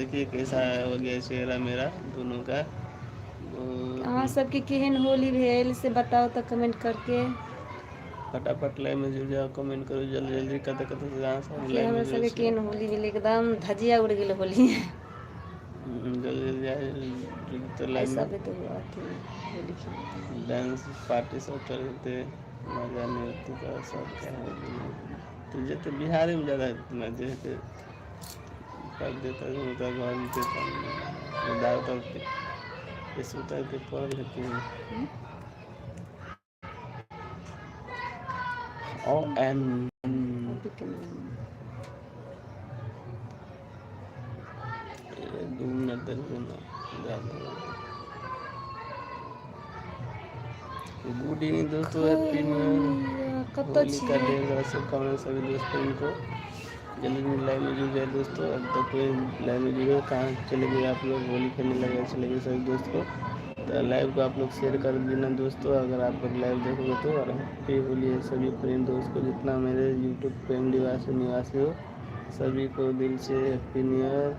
देखिए कैसा हो गया चेहरा मेरा दोनों का। अहाँ सबके केहन होली भेल से बताओ तो कमेंट करके। फटाफट लाइव में जुड़ जाओ, कमेंट करो जल्दी जल्दी, कते कते से जहाँ से हम कि लाइव में हमरा जुड़े सबके छियै। केहन होली भेल, एकदम धजिया उड़ गेल होली। जल्दी जल्दी आए जुड़ते लाइव ऐसा में। भी तो अथी होली खेलते डांस पार्टी सब चलते, मजा नहीं होती तो सब क्या है। तो जे तो बिहार में ज़्यादा मजे है कर देता है, उनका घर में दाल तब इस उतर के पढ़ लेते हैं। ओ एन अभी के दूना दर्जना ज़्यादा। गुड इवनिंग दोस्तों, हैप्पी न्यू ईयर, कत होली का छियै। ढेर सारा शुभकामनाएं सभी दोस्तों को। जल्दी जल्दी लाइव में जुड़ जाए दोस्तों, अब तक कोई लाइव में जुड़े कहाँ चले गए आप लोग, होली खेलने लगे चले गए सभी दोस्त को। तो लाइव को आप लोग शेयर कर देना दोस्तों, अगर आप लोग लाइव देखोगे तो। और हैप्पी होली है सभी फ्रेंड दोस्त को, जितना मेरे यूट्यूब फ्रेंड निवासी हो सभी को दिल से हैप्पी न्यू ईयर।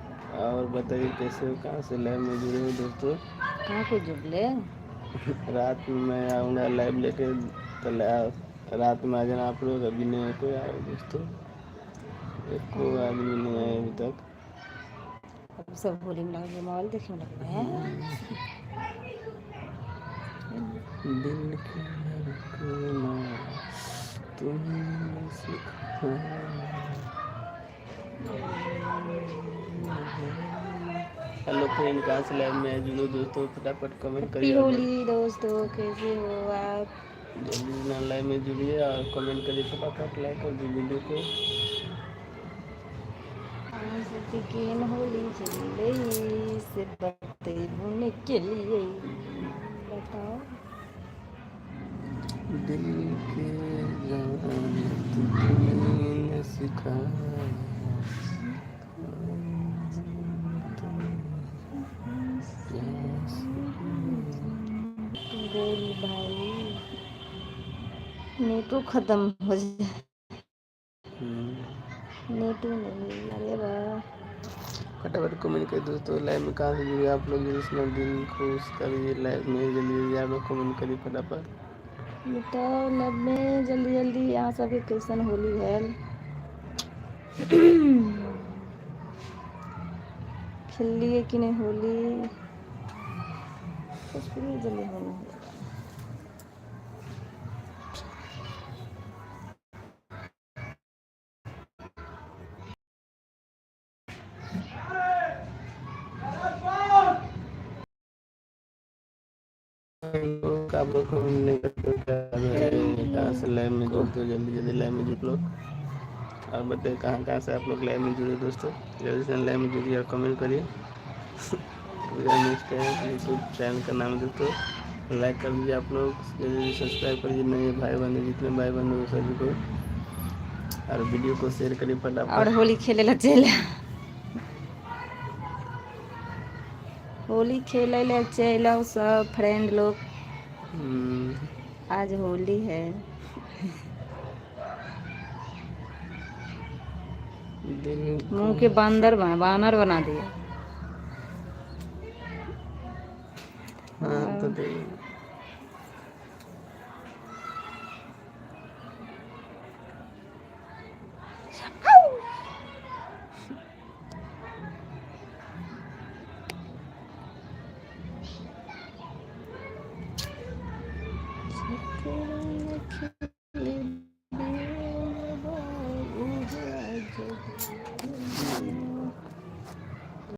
और बताइए कैसे हो, कहाँ से लाइव में जुड़े हो दोस्तों। कहाँ को जुड़ले। रात में मैं आऊँगा लाइव लेके, तो रात में आ जाना आप लोग। अभी नहीं कोई आए दोस्तों, एक को आदमी नहीं आए अभी तक। अब सब होली में लगे मोबाइल देखने लगले हैं। दिल की धड़कना तुमने सिखाया। हेलो फ्रेंड, कहाँ से लाइव में जुड़ो दोस्तों, फटाफट कमेंट हैप्पी करिए। और होली दोस्तों, कैसे हो आप। जल्दी ना लाइव में जुड़िए और कमेंट करिए, फटाफट लाइक कर दीजिए वीडियो को। अहाँ सबके केहन होली चले से बतेबुन के लिए बताओ। दिल के जान तुमने सिखाया। बोल भाई, नेटो खत्म हो जाए। नेटो नहीं, अरे वाह। फटाफट कमेंट करिए दोस्तों, लाइव में कहाँ से जुड़े आप लोग, जिसमें दिल खुश करिए लाइव में। जल्दी जल्दी आप लोग कमेंट करिए फटाफट। बताओ लब में जल्दी जल्दी यहाँ सबके कैसन होली भेल। खेलिए कि नहीं होली, कुछ भी जल्दी होली। आप लोग कमेंट नहीं करते कहाँ से लाइव में जुड़ते हो, जल्दी जल्दी लाइव में जुड़ लो। और बताइए कहाँ कहाँ से आप लोग लाइव में जुड़े दोस्तों, जल्दी से लाइव में जुड़िए और कमेंट करिए। यूट्यूब चैनल का नाम दोस्तों, लाइक कर दीजिए आप लोग, जल्दी सब्सक्राइब करिए नए भाई बहन, जितने भाई बहन हो सभी को। और वीडियो को शेयर करिए फटाफट। और होली खेले ला चले, होली खेले ला चलो सब फ्रेंड लोग। आज होली है। मुंह के बानर बना दिया। हाँ तो